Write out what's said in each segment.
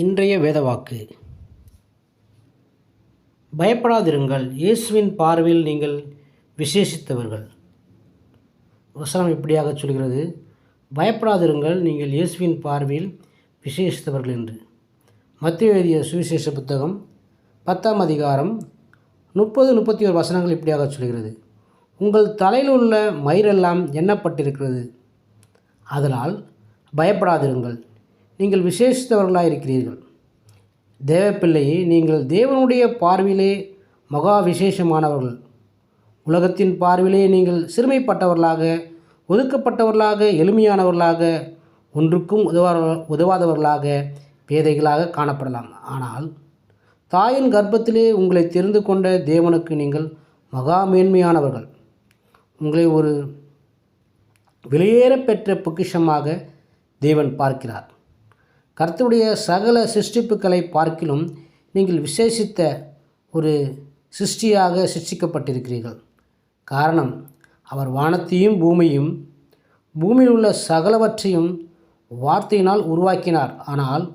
இன்றைய வேதவாக்கு. பயப்படாதிருங்கள், இயேசுவின் பார்வையில் நீங்கள் விசேஷித்தவர்கள். வசனம் இப்படியாக சொல்கிறது, பயப்படாதிருங்கள், நீங்கள் இயேசுவின் பார்வையில் விசேஷித்தவர்கள் என்று. மத்தேயு எழுதிய சுவிசேஷ புத்தகம் 10ஆம் அதிகாரம் 30-31 வசனங்கள் இப்படியாக சொல்கிறது, உங்கள் தலையில் உள்ள மயிரெல்லாம் எண்ணப்பட்டிருக்கிறது, அதனால் பயப்படாதிருங்கள், நீங்கள் விசேஷித்தவர்களாக இருக்கிறீர்கள். தேவப்பிள்ளையே, நீங்கள் தேவனுடைய பார்வையிலே மகா விசேஷமானவர்கள். உலகத்தின் பார்வையிலே நீங்கள் சிறுமைப்பட்டவர்களாக, ஒதுக்கப்பட்டவர்களாக, எளிமையானவர்களாக, ஒன்றுக்கும் உதவாதவர்களாக, பேதைகளாக காணப்படலாம். ஆனால் தாயின் கர்ப்பத்திலே உங்களை தெரிந்து கொண்ட தேவனுக்கு நீங்கள் மகா மேன்மையானவர்கள். உங்களை ஒரு வெளியேறப்பெற்ற பொக்கிஷமாக தேவன் பார்க்கிறார். கர்த்தருடைய சகல சிருஷ்டிப்புகளை பார்க்கிலும் நீங்கள் விசேஷித்த ஒரு சிருஷ்டியாக சிருஷ்டிக்கப்பட்டிருக்கிறீர்கள். காரணம், அவர் வானத்தையும் பூமியில் உள்ள சகலவற்றையும் வார்த்தையினால் உருவாக்கினார். ஆனால்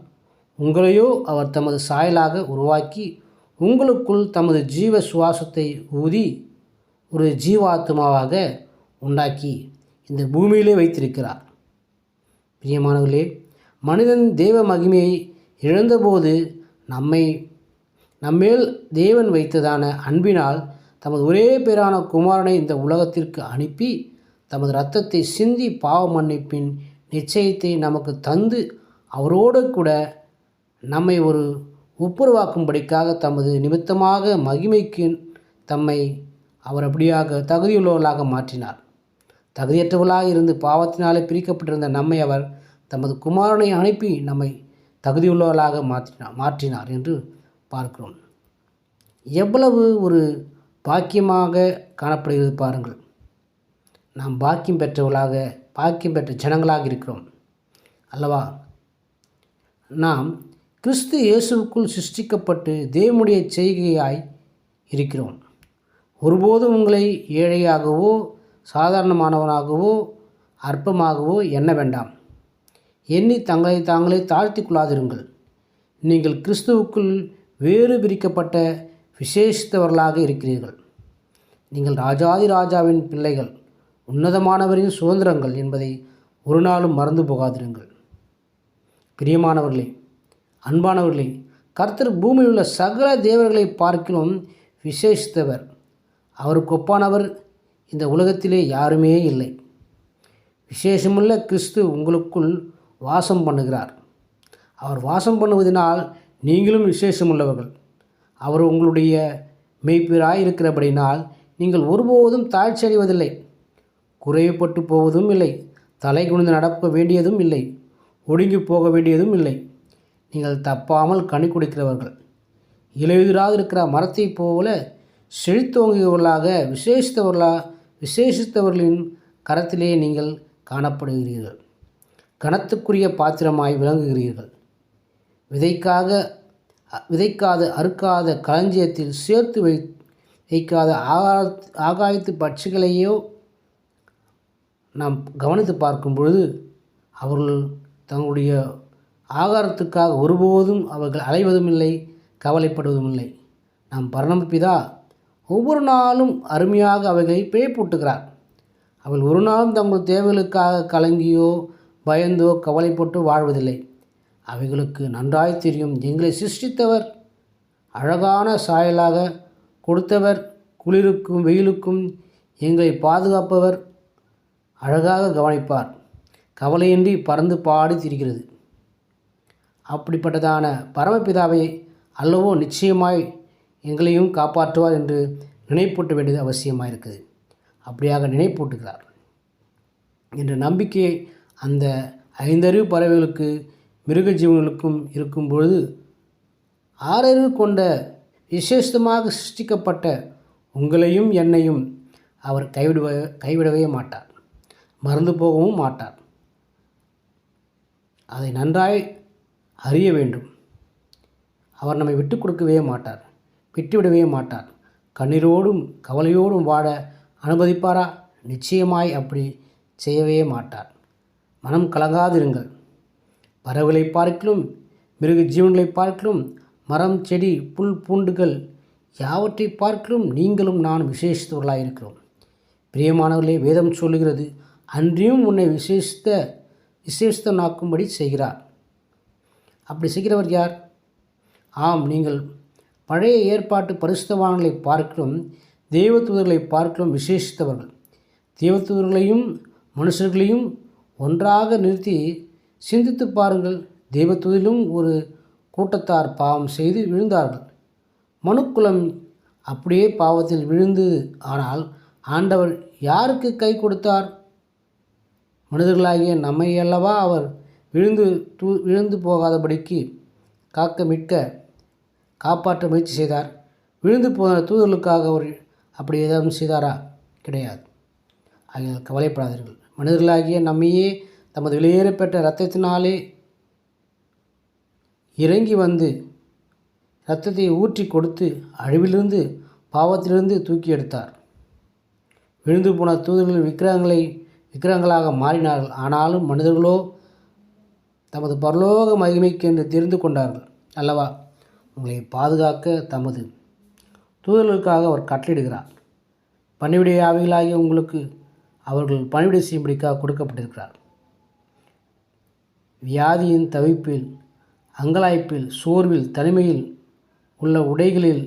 உங்களையோ அவர் தமது சாயலாக உருவாக்கி உங்களுக்குள் தமது ஜீவ சுவாசத்தை ஊதி ஒரு ஜீவாத்மாவாக உண்டாக்கி இந்த பூமியிலே வைத்திருக்கிறார். பிரியமானவர்களே, மனிதன் தேவ மகிமையை இழந்தபோது நம்மேல் தேவன் வைத்ததான அன்பினால் தமது ஒரே பேரான குமாரனை இந்த உலகத்திற்கு அனுப்பி தமது இரத்தத்தை சிந்தி பாவ மன்னிப்பின் நிச்சயத்தை நமக்கு தந்து அவரோடு கூட நம்மை ஒரு ஒப்புரவாக்கும்படிக்காக தமது நிமித்தமாக மகிமைக்கு தம்மை அவர் அப்படியாக தகுதியுள்ளவர்களாக மாற்றினார். தகுதியற்றவர்களாக இருந்து பாவத்தினாலே பிரிக்கப்பட்டிருந்த நம்மை அவர் தமது குமாரனை அனுப்பி நம்மை தகுதியுள்ளவர்களாக மாற்றினார் என்று பார்க்கிறோம். எவ்வளவு ஒரு பாக்கியமாக காணப்படுகிறது பாருங்கள். நாம் பாக்கியம் பெற்ற ஜனங்களாக இருக்கிறோம் அல்லவா? நாம் கிறிஸ்து இயேசுவுக்குள் சிருஷ்டிக்கப்பட்டு தேவனுடைய செய்கையாய் இருக்கிறோம். ஒருபோதும் உங்களை ஏழையாகவோ சாதாரணமானவனாகவோ அற்பமாகவோ எண்ண வேண்டாம். எண்ணி தாங்களே தாழ்த்தி கொள்ளாதிருங்கள். நீங்கள் கிறிஸ்துவுக்குள் வேறு பிரிக்கப்பட்ட விசேஷித்தவர்களாக இருக்கிறீர்கள். நீங்கள் ராஜாதி ராஜாவின் பிள்ளைகள், உன்னதமானவரின் சுதந்திரங்கள் என்பதை ஒரு நாளும் மறந்து போகாதிருங்கள். பிரியமானவர்களே, அன்பானவர்களே, கர்த்தர் பூமியில் உள்ள சகல தேவர்களை பார்க்கிலும் விசேஷித்தவர். அவருக்கு ஒப்பானவர் இந்த உலகத்திலே யாருமே இல்லை. விசேஷமுள்ள கிறிஸ்து உங்களுக்குள் வாசம் பண்ணுகிறார். அவர் வாசம் பண்ணுவதனால் நீங்களும் விசேஷமுள்ளவர்கள். அவர் உங்களுடைய மெய்ப்பராய் இருக்கிறபடினால் நீங்கள் ஒருபோதும் தாழ்ச்சி அடைவதில்லை, குறைவுபட்டு போவதும் இல்லை, தலை குனிந்து நடக்க வேண்டியதும் இல்லை, ஒடுங்கி போக வேண்டியதும் இல்லை. நீங்கள் தப்பாமல் கனி கொடுக்கிறவர்கள். இலையுதிராது இருக்கிற மரத்தை போல செழித்தோங்கியவர்களாக விசேஷித்தவர்களின் கரத்திலே நீங்கள் காணப்படுகிறீர்கள். கனத்துக்குரிய பாத்திரமாய் விளங்குகிறீர்கள். விதைக்காத அறுக்காத களஞ்சியத்தில் சேர்த்து வைக்காத ஆகாயத்து பட்சிகளையோ நாம் கவனித்து பார்க்கும் பொழுது அவர்கள் தங்களுடைய ஆகாரத்துக்காக ஒருபோதும் அவர்கள் அலைவதும் இல்லை, கவலைப்படுவதும் இல்லை. நாம் பரமபிதா ஒவ்வொரு நாளும் அருமையாக அவைகளை பிழைப்பூட்டுகிறார். அவள் ஒரு நாளும் தங்கள் தேவைகளுக்காக கலங்கியோ பயந்தோ கவலைப்பட்டு வாழ்வதில்லை. அவைகளுக்கு நன்றாய் தெரியும், எங்களை சிருஷ்டித்தவர், அழகான சாயலாக கொடுத்தவர், குளிருக்கும் வெயிலுக்கும் எங்களை பாதுகாப்பவர் அழகாக கவனிப்பார். கவலையின்றி பறந்து பாடி திரிகிறது. அப்படிப்பட்டதான பரமபிதாவை அல்லவோ நிச்சயமாய் எங்களையும் காப்பாற்றுவார் என்று நினைப்பூட்ட வேண்டியது அவசியமாக இருக்குது. அப்படியாக நினைப்பூட்டுகிறார் என்ற நம்பிக்கையை அந்த 5 அறிவு பறவைகளுக்கு மிருக ஜீவன்களுக்கும் இருக்கும் பொழுது 6 அறிவு கொண்ட விசேஷமாக சிருஷ்டிக்கப்பட்ட உங்களையும் என்னையும் அவர் கைவிடவே மாட்டார், மறந்து போகவும் மாட்டார். அதை நன்றாய் அறிய வேண்டும். அவர் நம்மை விட்டு கொடுக்கவே மாட்டார், விட்டுவிடவே மாட்டார். கண்ணீரோடும் கவலையோடும் வாழ அனுமதிப்பாரா? நிச்சயமாய் அப்படி செய்யவே மாட்டார். மனம் கலங்காதிருங்கள். பறவைகளை பார்க்கிலும் மிருக ஜீவன்களை பார்க்கிலும் மரம் செடி புல் பூண்டுகள் யாவற்றை பார்க்கிலும் நீங்களும் நானும் விசேஷித்தவர்களாயிருக்கிறோம். பிரியமானவர்களே, வேதம் சொல்லுகிறது, அன்றியும் உன்னை விசேஷித்தனாக்கும்படி செய்கிறார். அப்படி செய்கிறவர் யார்? ஆம், நீங்கள் பழைய ஏற்பாட்டு பரிசுத்தவான்களை பார்க்கிலும் தெய்வதூதர்களை பார்க்கிலும் விசேஷித்தவர்கள். தெய்வதூதர்களையும் மனுஷர்களையும் ஒன்றாக நிறுத்தி சிந்தித்து பாருங்கள். தெய்வதூதரிலும் ஒரு கூட்டத்தார் பாவம் செய்து விழுந்தார்கள். மனுக்குலம் அப்படியே பாவத்தில் விழுந்தது. ஆனால் ஆண்டவர் யாருக்கு கை கொடுத்தார்? மனிதர்களாகிய நம்மை அல்லவா அவர் விழுந்து போகாதபடிக்கு காப்பாற்ற முயற்சி செய்தார். விழுந்து போன தூதர்களுக்காக அவர் அப்படி ஏதாவது செய்தாரா? கிடையாது. ஆகிய கவலைப்படாதீர்கள். மனிதர்களாகிய நம்மையே தமது வெளியேறப்பெற்ற இரத்தத்தினாலே இறங்கி வந்து இரத்தத்தை ஊற்றி கொடுத்து அழிவிலிருந்து பாவத்திலிருந்து தூக்கி எடுத்தார். விழுந்து போன தூதர்கள் விக்கிரகங்களாக மாறினார்கள். ஆனாலும் மனிதர்களோ தமது பரலோக மகிமைக்கு என்று தெரிந்து கொண்டார்கள் அல்லவா? உங்களை பாதுகாக்க தமது தூதர்களுக்காக அவர் கட்டளையிடுகிறார். பணிவிடை ஆவிகளாகிய உங்களுக்கு அவர்கள் பணிவிடை செய்யும்படிக்காக கொடுக்கப்பட்டிருக்கிறார். வியாதியின் தவிப்பில், அங்கலாய்ப்பில், சோர்வில், தனிமையில் உள்ள உடைகளில்